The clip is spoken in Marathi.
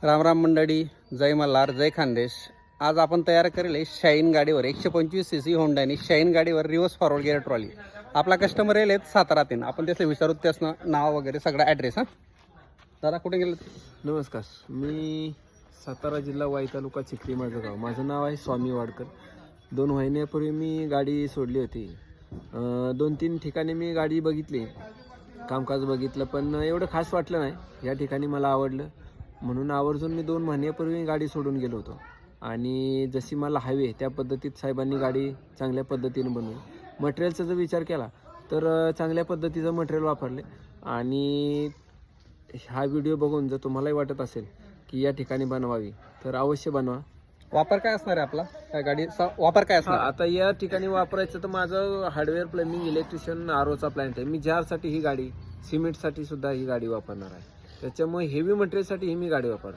राम राम मंडळी, जय मल्हार, जय खानदेश. आज आपण तयार करेल शाईन गाडीवर 125 सीसी होंडानी शाईन गाडीवर रिव्हर्स फॉरवर्ड गिअर ट्रॉली. आपला कस्टमर येईल सातारातून. आपण त्याचे विचारू त्याचं नाव वगैरे सगळा ॲड्रेस. दादा कुठे गेले? नमस्कार, मी सातारा जिल्हा वाई तालुका चिखली माझं गाव. माझं नाव आहे स्वामी वाडकर. 2 महिन्यापूर्वी मी गाडी सोडली होती. 2-3 ठिकाणी मी गाडी बघितली, कामकाज बघितलं, पण एवढं खास वाटलं नाही. या ठिकाणी मला आवडलं म्हणून आवर्जून मी 2 महिन्यापूर्वी गाडी सोडून गेलो होतो. आणि जशी मला हवी त्या पद्धतीत साहेबांनी गाडी चांगल्या पद्धतीने बनवली. मटेरियलचा जर विचार केला तर चांगल्या पद्धतीचं मटेरियल वापरले. आणि हा व्हिडिओ बघून जर तुम्हालाही वाटत असेल की या ठिकाणी बनवावी तर अवश्य बनवा. वापर काय असणार आहे आपला? काय गाडीचा वापर काय असणार? आता या ठिकाणी वापरायचं तर माझं हार्डवेअर, प्लंबिंग, इलेक्ट्रिशियन, आरओचा प्लांट आहे. मी जारसाठी ही गाडी, सिमेंटसाठी सुद्धा ही गाडी वापरणार आहे. त्याच्यामुळे हेवी मटेरियलसाठी ही मी गाडी वापरतो.